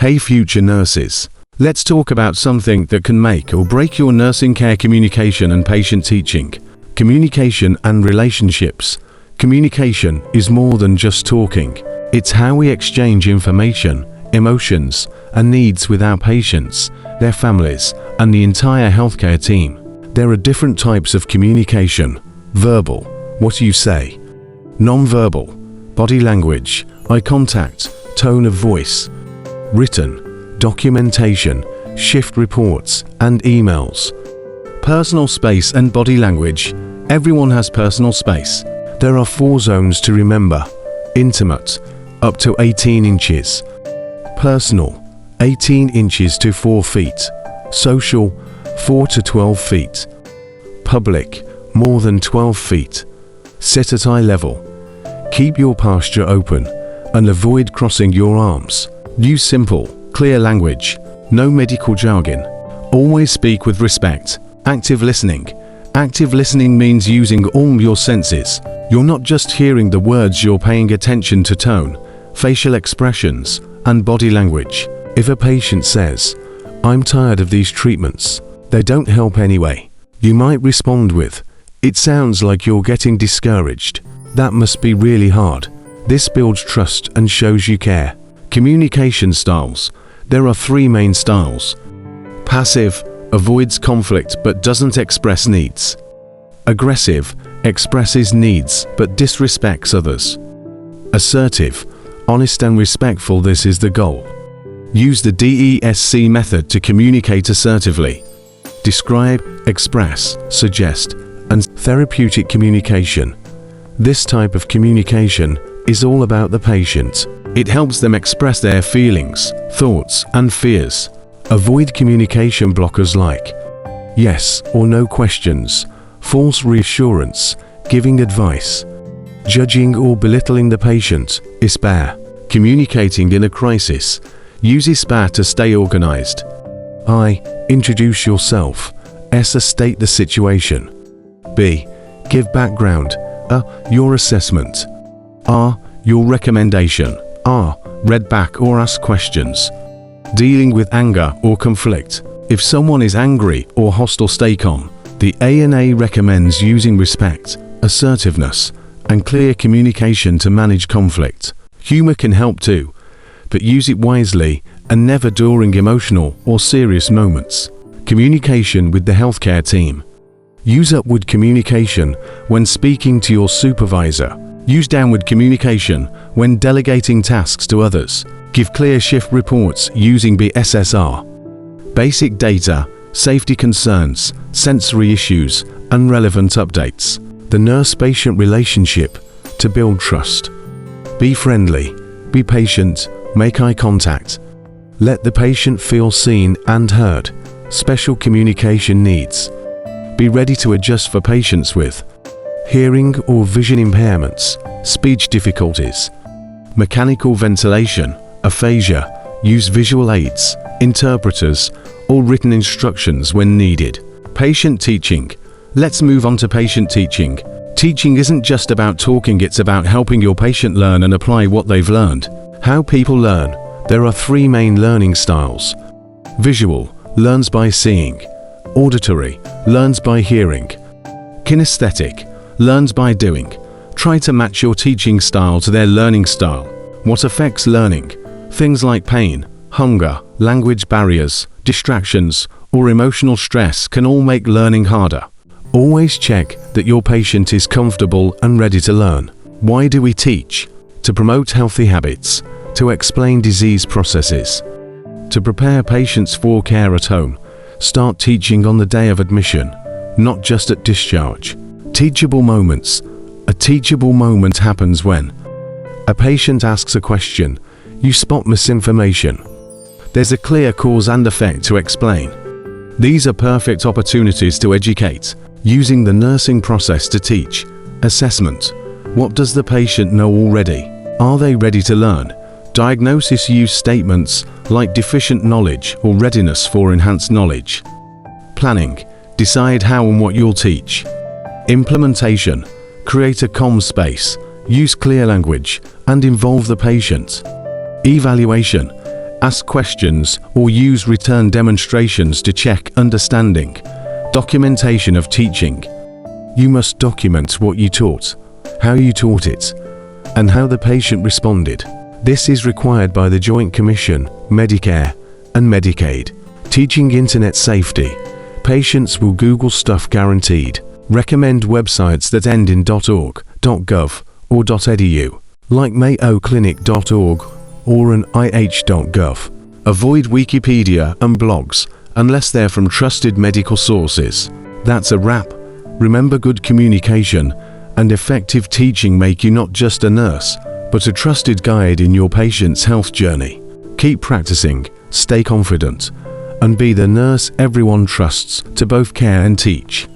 Hey future nurses, let's talk about something that can make or break your nursing care communication and patient teaching. Communication and relationships. Communication is more than just talking. It's how we exchange information, emotions, and needs with our patients, their families, and the entire healthcare team. There are different types of communication. Verbal, what you say. Non-verbal, body language, eye contact, tone of voice. Written, documentation, shift reports, and emails. Personal space and body language. Everyone has personal space. There are 4 zones to remember. Intimate, up to 18 inches. Personal, 18 inches to 4 feet. Social, 4 to 12 feet. Public, more than 12 feet. Sit at eye level. Keep your posture open and avoid crossing your arms. Use simple, clear language. No medical jargon. Always speak with respect. Active listening. Active listening means using all your senses. You're not just hearing the words, you're paying attention to tone, facial expressions, and body language. If a patient says, "I'm tired of these treatments, they don't help anyway," you might respond with, "It sounds like you're getting discouraged. That must be really hard." This builds trust and shows you care. Communication styles. There are 3 main styles. Passive, avoids conflict but doesn't express needs. Aggressive, expresses needs but disrespects others. Assertive, honest and respectful. This is the goal. Use the DESC method to communicate assertively. Describe, express, suggest, and therapeutic communication. This type of communication is all about the patient. It helps them express their feelings, thoughts, and fears. Avoid communication blockers like yes or no questions, false reassurance, giving advice, judging or belittling the patient. ISPA. Communicating in a crisis. Use ISPA to stay organized. I. Introduce yourself. S. State the situation. B. Give background. Your assessment. R. Your recommendation. R. Read back or ask questions. Dealing with anger or conflict. If someone is angry or hostile, stay calm. The ANA recommends using respect, assertiveness, and clear communication to manage conflict. Humor can help too, but use it wisely and never during emotional or serious moments. Communication with the healthcare team. Use upward communication when speaking to your supervisor. Use downward communication when delegating tasks to others. Give clear shift reports using BSSR. Basic data, safety concerns, sensory issues, and relevant updates. The nurse-patient relationship to build trust. Be friendly, be patient, make eye contact. Let the patient feel seen and heard. Special communication needs. Be ready to adjust for patients with hearing or vision impairments, speech difficulties, mechanical ventilation, aphasia. Use visual aids, interpreters, or written instructions when needed. Patient teaching. Let's move on to patient teaching. Teaching isn't just about talking, it's about helping your patient learn and apply what they've learned. How people learn. There are 3 main learning styles. Visual, learns by seeing. Auditory, learns by hearing. Kinesthetic, learns by doing. Try to match your teaching style to their learning style. What affects learning? Things like pain, hunger, language barriers, distractions, or emotional stress can all make learning harder. Always check that your patient is comfortable and ready to learn. Why do we teach? To promote healthy habits, to explain disease processes, to prepare patients for care at home. Start teaching on the day of admission, not just at discharge. Teachable moments. A teachable moment happens when a patient asks a question, you spot misinformation. There's a clear cause and effect to explain. These are perfect opportunities to educate, using the nursing process to teach. Assessment. What does the patient know already? Are they ready to learn? Diagnosis. Use statements like deficient knowledge or readiness for enhanced knowledge. Planning. Decide how and what you'll teach. Implementation. Create a calm space. Use clear language and involve the patient. Evaluation. Ask questions or use return demonstrations to check understanding. Documentation of teaching. You must document what you taught, how you taught it, and how the patient responded. This is required by the Joint Commission, Medicare, and Medicaid. Teaching internet safety. Patients will Google stuff guaranteed. Recommend websites that end in .org, .gov, or .edu, like mayoclinic.org or an ih.gov. Avoid Wikipedia and blogs, unless they're from trusted medical sources. That's a wrap. Remember, good communication and effective teaching make you not just a nurse, but a trusted guide in your patient's health journey. Keep practicing, stay confident, and be the nurse everyone trusts to both care and teach.